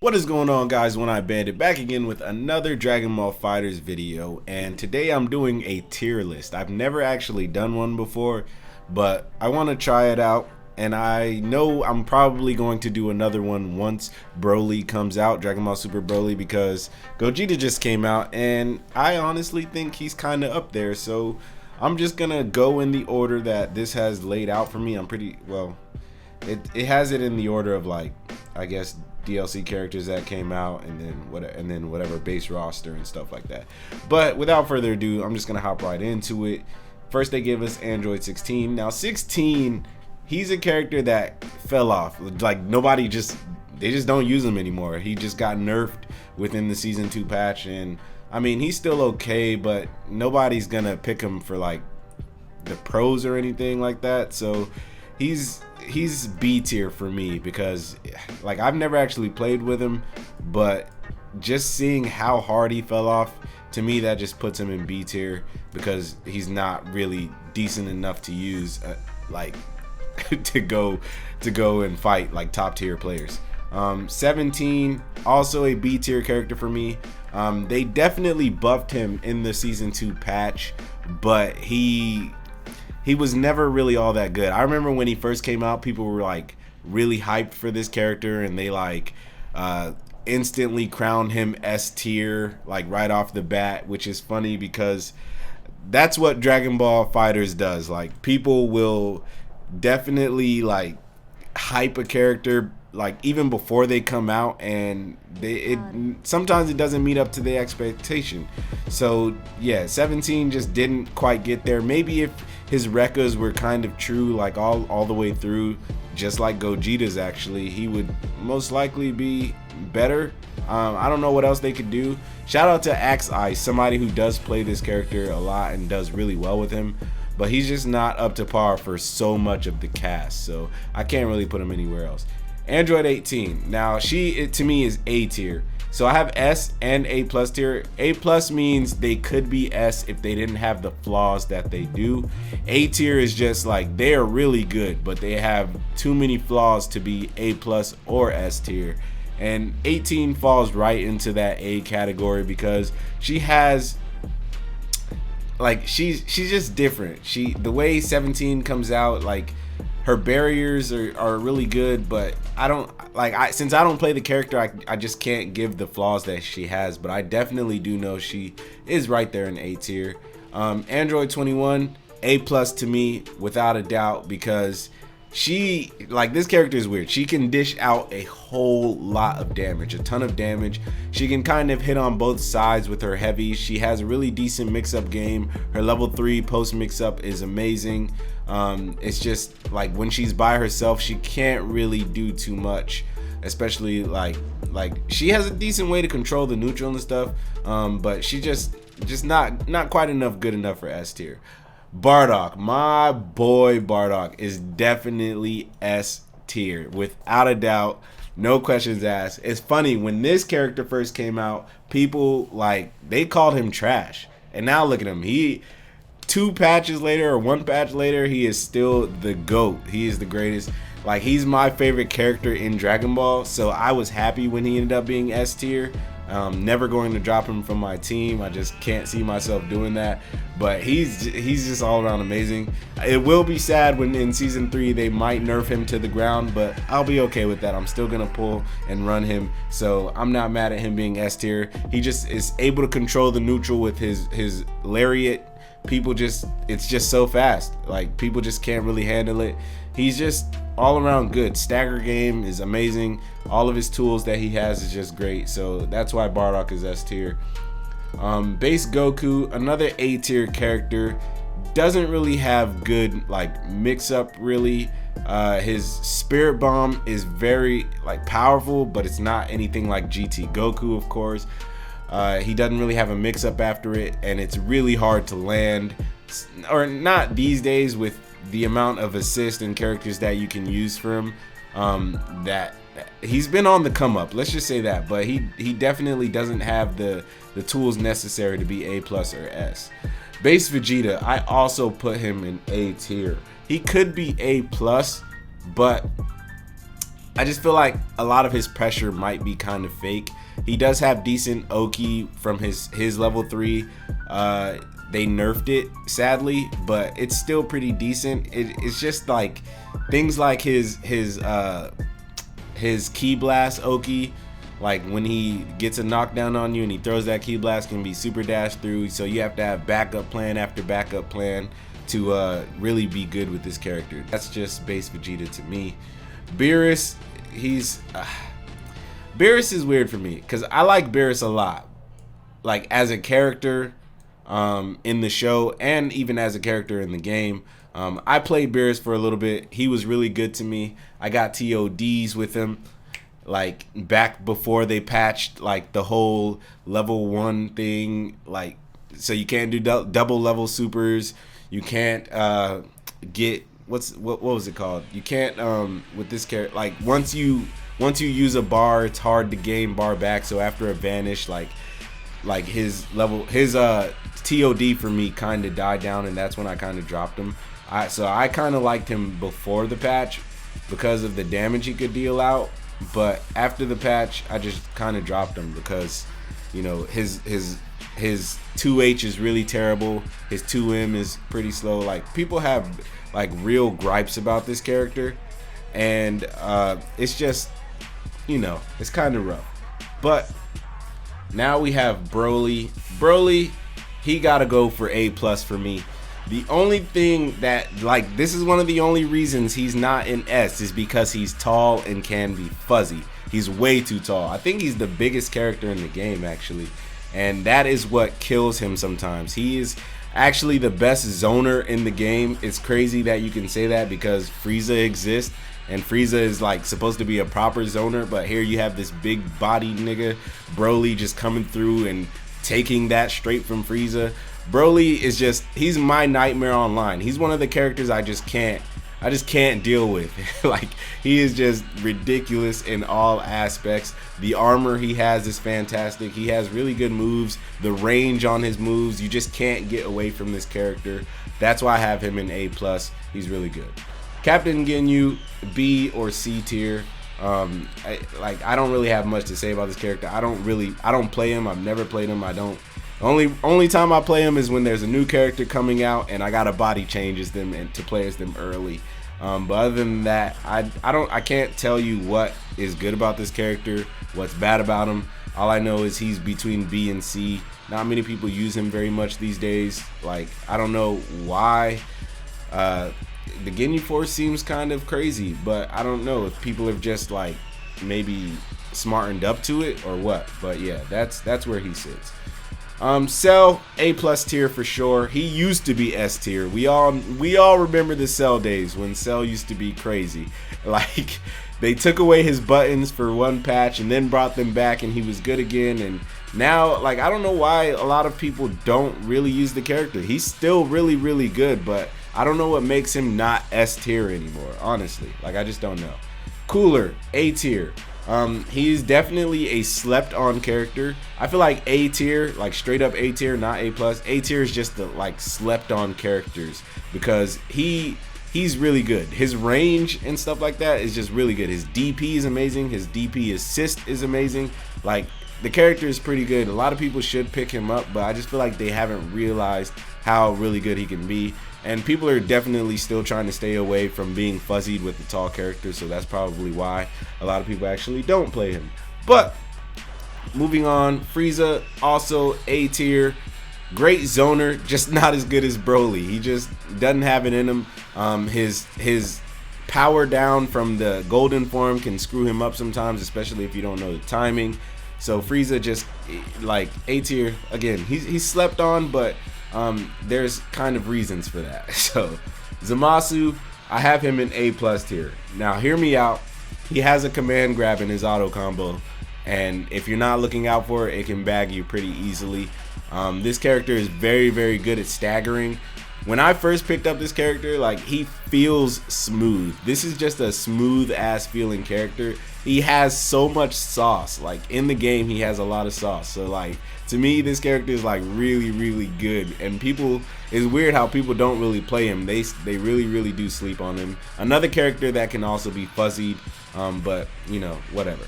What is going on, guys? OneEyedBandit back again with another Dragon Ball FighterZ video, and today I'm doing a tier list. I've never actually done one before, but I want to try it out, and I know I'm probably going to do another one once Broly comes out, Dragon Ball Super Broly, because Gogeta just came out, and I honestly think he's kind of up there, so I'm just gonna go in the order that this has laid out for me. I'm pretty well. It has it in the order of, like, I guess, DLC characters that came out, and then whatever base roster and stuff like that. But without further ado, I'm just gonna hop right into it. First, they give us Android 16. Now 16, he's a character that fell off. Like, they just don't use him anymore. He just got nerfed within the season 2 patch, and I mean, he's still okay, but nobody's gonna pick him for like the pros or anything like that. So he's B tier for me, because like I've never actually played with him, but just seeing how hard he fell off, to me that just puts him in B tier, because he's not really decent enough to use like to go and fight like top tier players. 17, also a B tier character for me. They definitely buffed him in the season 2 patch, but he was never really all that good. I remember when he first came out, people were like really hyped for this character, and they like instantly crowned him S tier like right off the bat, which is funny because that's what Dragon Ball FighterZ does. Like, people will definitely like hype a character like even before they come out, and sometimes it doesn't meet up to the expectation. So yeah, 17 just didn't quite get there. Maybe if his recas were kind of true, like all the way through, just like Gogeta's, actually, he would most likely be better. I don't know what else they could do. Shout out to Axe Ice, somebody who does play this character a lot and does really well with him, but he's just not up to par for so much of the cast, so I can't really put him anywhere else. Android 18. Now to me is A tier. So I have S and A plus tier. A plus means they could be S if they didn't have the flaws that they do. A tier is just like they are really good, but they have too many flaws to be A plus or S tier. And 18 falls right into that A category, because she has like she's just different. The way 17 comes out, like, her barriers are really good, but since I don't play the character, I just can't give the flaws that she has, but I definitely do know she is right there in A tier. Android 21, A plus to me without a doubt, because this character is weird. She can dish out a whole lot of damage, a ton of damage. She can kind of hit on both sides with her heavy. She has a really decent mix-up game. Her level 3 post mix-up is amazing. It's just like when she's by herself, she can't really do too much, especially like she has a decent way to control the neutral and stuff, but she just not quite good enough for S tier. Bardock, my boy Bardock, is definitely S tier without a doubt, no questions asked. It's funny, when this character first came out, people they called him trash, and now look at him. 2 patches later, or 1 patch later, he is still the GOAT. He is the greatest. Like, he's my favorite character in Dragon Ball, so I was happy when he ended up being S tier. Never going to drop him from my team. I just can't see myself doing that, but he's just all around amazing. It will be sad when in season 3 they might nerf him to the ground, but I'll be okay with that. I'm still gonna pull and run him, so I'm not mad at him being S tier. He just is able to control the neutral with his lariat. It's just so fast. Like, people just can't really handle it. He's just all around good. Stagger game is amazing. All of his tools that he has is just great. So that's why Bardock is S tier. Base Goku, another A tier character. Doesn't really have good like mix up really. His Spirit Bomb is very powerful, but it's not anything like GT Goku, of course. He doesn't really have a mix up after it, and it's really hard to land, or not these days with the amount of assist and characters that you can use for him. That he's been on the come up, let's just say that, but he definitely doesn't have the tools necessary to be A plus or S. Base Vegeta, I also put him in A tier. He could be A plus, but I just feel like a lot of his pressure might be kind of fake. He does have decent Oki from his level 3. They nerfed it sadly, but it's still pretty decent. It's just like things like his Ki Blast Oki, like when he gets a knockdown on you and he throws that Ki Blast, can be super dash through. So you have to have backup plan after backup plan to really be good with this character. That's just base Vegeta to me. Beerus, Beerus is weird for me because I like Beerus a lot, like as a character in the show and even as a character in the game. I played Beerus for a little bit. He was really good to me. I got TODs with him like back before they patched like the whole level 1 thing, like so you can't do double level supers. You can't get what was it called? You can't with this character, like once you use a bar, it's hard to gain bar back. So after a vanish, like his TOD for me kind of died down, and that's when I kind of dropped him. So I kind of liked him before the patch because of the damage he could deal out, but after the patch I just kind of dropped him because, you know, his 2H is really terrible. His 2M is pretty slow. Like people have like real gripes about this character, and it's just, you know, it's kind of rough. But now we have Broly. Broly, he gotta go for A+ for me. The only thing that, like, this is one of the only reasons he's not in S is because he's tall and can be fuzzy. He's way too tall. I think he's the biggest character in the game, actually, and that is what kills him sometimes. He is actually the best zoner in the game. It's crazy that you can say that because Frieza exists, and Frieza is like supposed to be a proper zoner, but here you have this big body nigga Broly just coming through and taking that straight from Frieza. Broly is just, he's my nightmare online. He's one of the characters I just can't deal with. Like, he is just ridiculous in all aspects. The armor he has is fantastic. He has really good moves. The range on his moves, you just can't get away from this character. That's why I have him in A+. He's really good. Captain Ginyu, B or C tier. I don't really have much to say about this character. I don't play him. I've never played him. Only time I play him is when there's a new character coming out and I gotta body change as them and to play as them early. But other than that, I can't tell you what is good about this character, what's bad about him. All I know is he's between B and C. Not many people use him very much these days. Like, I don't know why. The Ginyu Force seems kind of crazy, but I don't know if people have just like maybe smartened up to it or what. But yeah, that's where he sits. Cell, A+ tier for sure. He used to be S tier. We all remember the Cell days when Cell used to be crazy. Like, they took away his buttons for one patch and then brought them back and he was good again. And now, like, I don't know why a lot of people don't really use the character. He's still really, really good, but I don't know what makes him not S tier anymore, honestly. Like, I just don't know. Cooler, A tier. He's definitely a slept on character. I feel like A tier, like straight up A tier, not A+. A tier is just the like slept on characters because he's really good. His range and stuff like that is just really good. His DP is amazing. His DP assist is amazing. Like, the character is pretty good. A lot of people should pick him up, but I just feel like they haven't realized how really good he can be. And people are definitely still trying to stay away from being fuzzied with the tall characters, so that's probably why a lot of people actually don't play him. But moving on, Frieza, also A tier. Great zoner, just not as good as Broly. He just doesn't have it in him. His power down from the golden form can screw him up sometimes, especially if you don't know the timing. So Frieza just like A tier. Again, he's slept on, but there's kind of reasons for that. So Zamasu, I have him in A+ tier. Now hear me out. He has a command grab in his auto combo, and if you're not looking out for it, it can bag you pretty easily. This character is very, very good at staggering. When I first picked up this character, like, he feels smooth. This is just a smooth ass feeling character. He has so much sauce. Like, in the game, he has a lot of sauce. So, like, to me, this character is like really, really good. And people, it's weird how people don't really play him. They really, really do sleep on him. Another character that can also be fuzzied But you know, whatever.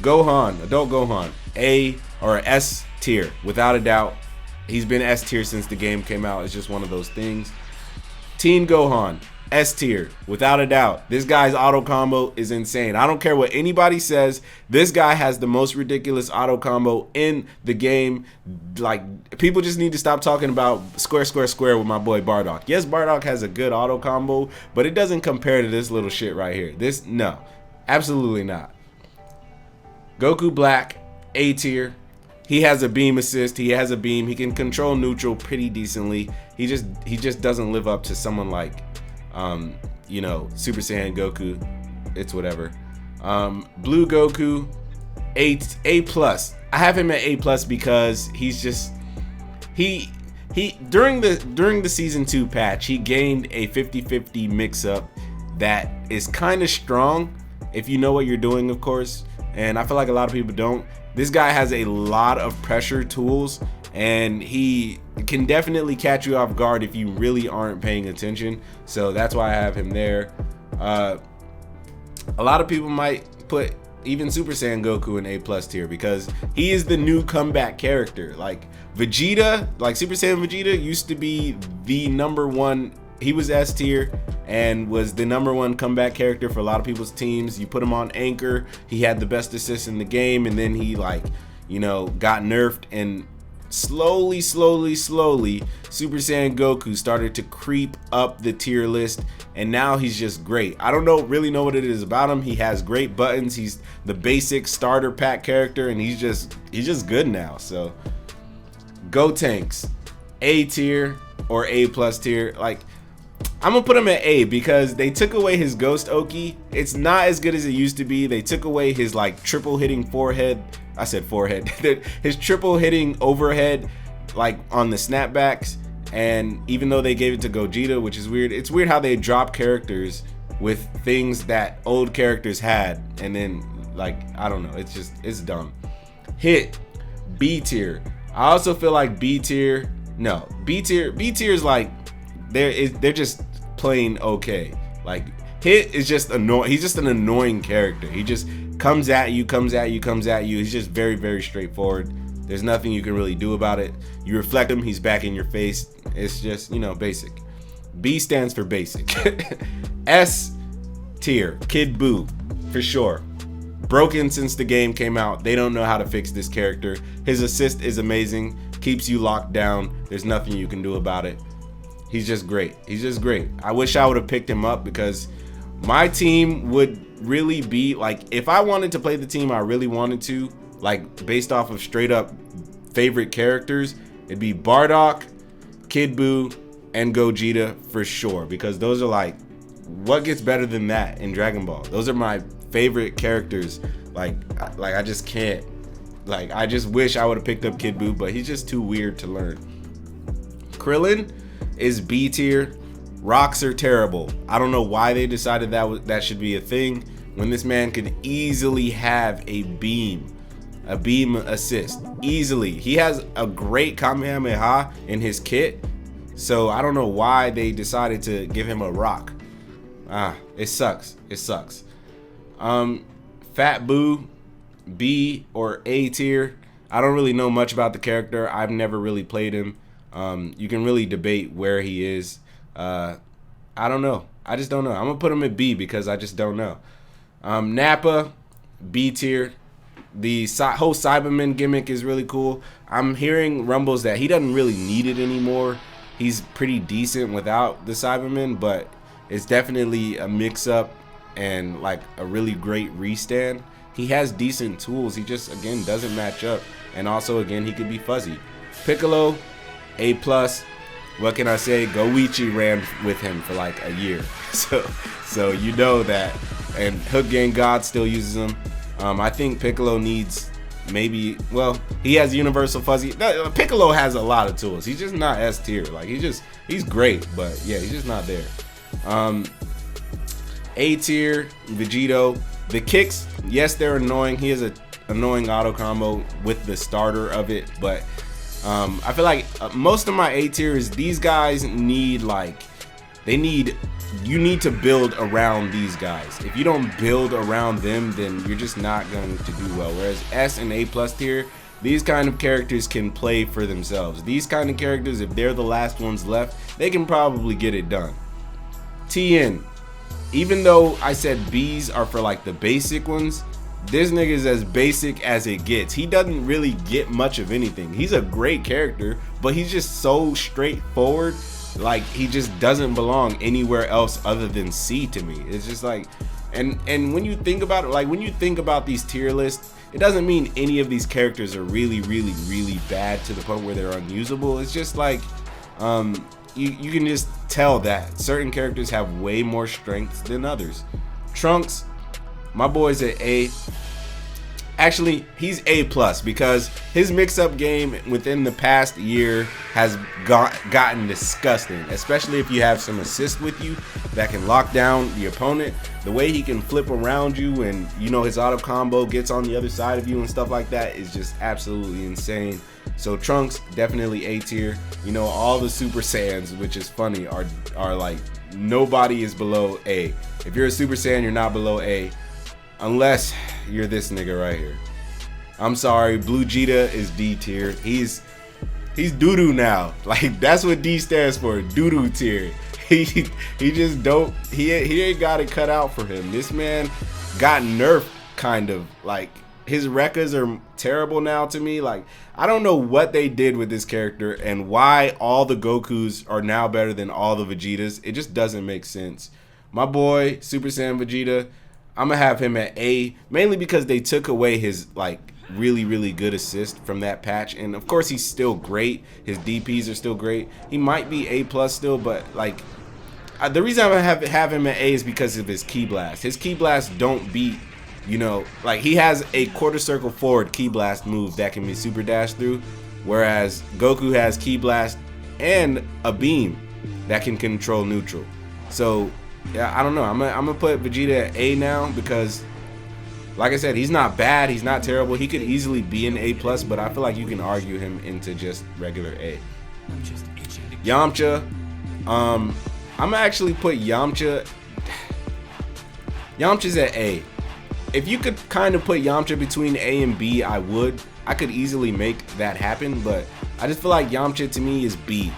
Gohan, adult Gohan, A or S tier without a doubt. He's been S tier since the game came out. It's just one of those things. Teen Gohan, S tier without a doubt. This guy's auto combo is insane. I don't care what anybody says. This guy has the most ridiculous auto combo in the game. Like, people just need to stop talking about square, square, square with my boy Bardock. Yes, Bardock has a good auto combo, but it doesn't compare to this little shit right here. This, no, absolutely not. Goku Black, A tier. He has a beam assist. He has a beam. He can control neutral pretty decently. He just doesn't live up to someone like, you know, Super Saiyan Goku. It's whatever. Blue Goku, A plus. I have him at A plus because he's just he during the season 2 patch, he gained a 50-50 mix up that is kind of strong if you know what you're doing, of course. And I feel like a lot of people don't. This guy has a lot of pressure tools, and he can definitely catch you off guard if you really aren't paying attention. So that's why I have him there. A lot of people might put even Super Saiyan Goku in A plus tier because he is the new comeback character. Like Vegeta, like Super Saiyan Vegeta used to be the #1. He was S tier and was the #1 comeback character for a lot of people's teams. You put him on Anchor, he had the best assists in the game, and then he, like, you know, got nerfed, and slowly Super Saiyan Goku started to creep up the tier list, and now he's just great. I don't really know what it is about him. He has great buttons. He's the basic starter pack character, and he's just good now. So Gotenks, A tier or A plus tier. Like, I'm gonna put him at A because they took away his Ghost Oki. It's not as good as it used to be. They took away his, like, triple hitting forehead. I said forehead. His triple hitting overhead, like, on the snapbacks. And even though they gave it to Gogeta, which is weird, it's weird how they drop characters with things that old characters had, and then, like, I don't know. It's dumb. Hit, B tier. I also feel like B tier. No, B tier is like they're just plain okay. Like, Hit is just annoying. He's just an annoying character. He just comes at you. He's just very, very straightforward. There's nothing you can really do about it. You reflect him, he's back in your face. It's just, you know, basic. B stands for basic. S tier, Kid Buu, for sure. Broken since the game came out. They don't know how to fix this character. His assist is amazing, keeps you locked down. There's nothing you can do about it. He's just great. I wish I would have picked him up because my team would really be, like, if I wanted to play the team I really wanted to, like, based off of straight up favorite characters, it'd be Bardock, Kid Buu, and Gogeta for sure, because those are, like, what gets better than that in Dragon Ball? Those are my favorite characters. Like I just can't. Like, I just wish I would have picked up Kid Buu, but he's just too weird to learn. Krillin is B tier. Rocks are terrible. I don't know why they decided that should be a thing when this man could easily have a beam assist easily. He has a great Kamehameha in his kit, so I don't know why they decided to give him a rock. It sucks. Fat Buu, B or A tier. I don't really know much about the character. I've never really played him. You can really debate where he is. I don't know. I just don't know. I'm gonna put him at B because I just don't know. Nappa, B tier. The whole Cyberman gimmick is really cool. I'm hearing rumbles that he doesn't really need it anymore. He's pretty decent without the Cyberman, but it's definitely a mix-up and, like, a really great restand. He has decent tools. He just, again, doesn't match up. And also, again, he could be fuzzy. Piccolo, A plus. What can I say? Goichi ran with him for like a year. So you know that. And Hook Gang God still uses him. I think Piccolo needs maybe, well, he has Universal Fuzzy. Piccolo has a lot of tools. He's just not S tier. Like, he's great, but yeah, he's just not there. A tier, Vegito. The kicks, yes, they're annoying. He has an annoying auto combo with the starter of it, but I feel like most of my A tiers, these guys need, like, you need to build around these guys. If you don't build around them, then you're just not going to do well. Whereas S and A+ tier, these kind of characters can play for themselves. These kind of characters, if they're the last ones left, they can probably get it done. TN, even though I said B's are for like the basic ones, this nigga is as basic as it gets. He doesn't really get much of anything. He's a great character, but he's just so straightforward. Like, he just doesn't belong anywhere else other than C to me. It's just like, and when you think about it, like when you think about these tier lists, it doesn't mean any of these characters are really bad to the point where they're unusable. It's just like, you can just tell that certain characters have way more strengths than others. Trunks, my boy's at A. Actually, he's A+ because his mix-up game within the past year has gotten disgusting, especially if you have some assist with you that can lock down the opponent. The way he can flip around you and, you know, his auto combo gets on the other side of you and stuff like that is just absolutely insane. So Trunks, definitely A tier. You know, all the Super Saiyans, which is funny, are like, nobody is below A. If you're a Super Saiyan, you're not below A. Unless you're this nigga right here. I'm sorry, Blue Gogeta is D tier. He's doo-doo now. Like, that's what D stands for, doo-doo tier. He just don't, he ain't got it cut out for him. This man got nerfed, kind of. Like, his rekkas are terrible now to me. Like, I don't know what they did with this character and why all the Gokus are now better than all the Vegetas. It just doesn't make sense. My boy, Super Saiyan Vegeta, I'm gonna have him at A, mainly because they took away his like really good assist from that patch, and of course he's still great. His DPs are still great. He might be A+ still, but like the reason I'm gonna have him at A is because of his Ki Blast. His Ki Blast don't beat, you know, like he has a quarter circle forward Ki Blast move that can be super dash through, whereas Goku has Ki Blast and a beam that can control neutral. So yeah, I don't know. I'm gonna put Vegeta at A now because, like I said, he's not bad. He's not terrible. He could easily be an A+, but I feel like you can argue him into just regular A. Yamcha, I'm gonna actually put Yamcha's at A. If you could kind of put Yamcha between A and B, I would. I could easily make that happen, but I just feel like Yamcha to me is B.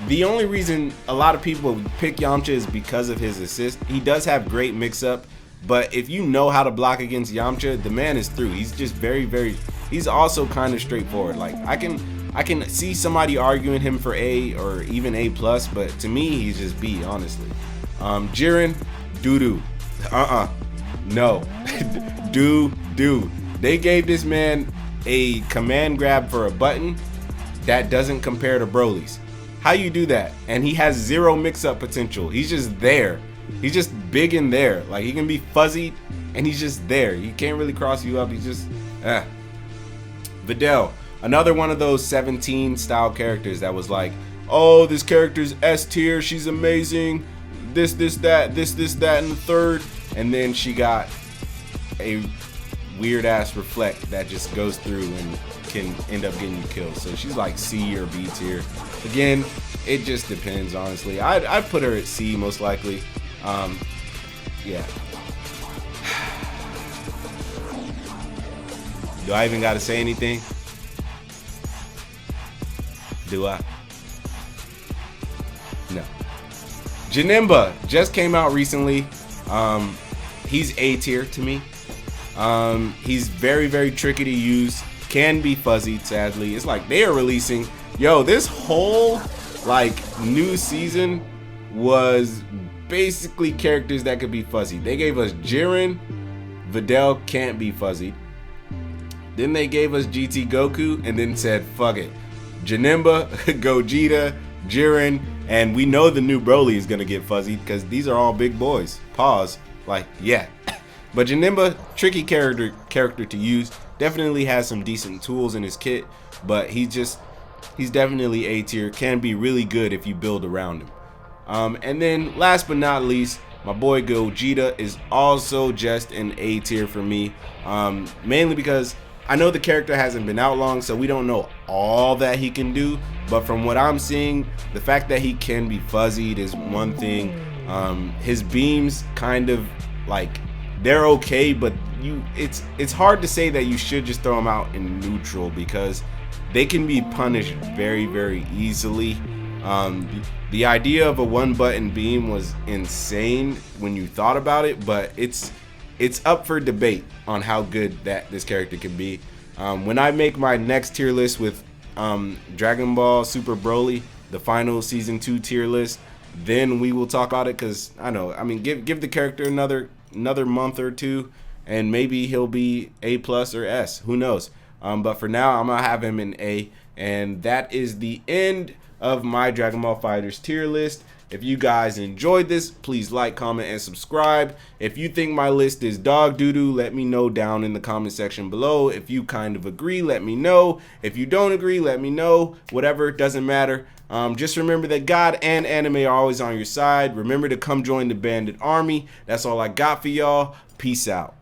The only reason a lot of people pick Yamcha is because of his assist. He does have great mix-up, but if you know how to block against Yamcha, the man is through. He's just he's also kind of straightforward. Like, I can see somebody arguing him for A or even A+, but to me, he's just B, honestly. Jiren, doo-doo. No. Doo-doo. They gave this man a command grab for a button that doesn't compare to Broly's. How you do that? And he has zero mix-up potential. He's just there. He's just big in there. Like, he can be fuzzied, and he's just there. He can't really cross you up. He's just, Videl, another one of those 17 style characters that was like, oh, this character's S tier. She's amazing. This, that, and the third. And then she got a weird-ass reflect that just goes through and can end up getting you killed. So she's like C or B tier. Again, it just depends, honestly. I'd put her at C most likely. Yeah. Do I even gotta say anything? Do I? No. Janemba just came out recently. He's A tier to me. He's very tricky to use. Can be fuzzy, sadly. It's like they are releasing, yo, this whole like new season was basically characters that could be fuzzy. They gave us Jiren, Videl can't be fuzzy. Then they gave us GT Goku and then said, fuck it. Janemba, Gogeta, Jiren, and we know the new Broly is gonna get fuzzy because these are all big boys. Pause. Like, yeah. But Janemba, tricky character to use. Definitely has some decent tools in his kit, but he's definitely A tier. Can be really good if you build around him. And then last but not least, my boy Gogeta is also just an A tier for me. Mainly because I know the character hasn't been out long, so we don't know all that he can do, but from what I'm seeing, the fact that he can be fuzzied is one thing. His beams kind of like, they're okay, but it's hard to say that you should just throw them out in neutral because they can be punished very, very easily. The idea of a one button beam was insane when you thought about it, but it's up for debate on how good that this character can be. When I make my next tier list with Dragon Ball Super Broly, the final season 2 tier list, then we will talk about it, because I mean, give the character another month or two and maybe he'll be A+ or S, who knows. But for now, I'm gonna have him in A, and that is the end of my Dragon Ball FighterZ tier list. If you guys enjoyed this, please like, comment, and subscribe. If you think my list is dog doo-doo, let me know down in the comment section below. If you kind of agree, let me know. If you don't agree, let me know. Whatever, it doesn't matter. Just remember that God and anime are always on your side. Remember to come join the Bandit Army. That's all I got for y'all. Peace out.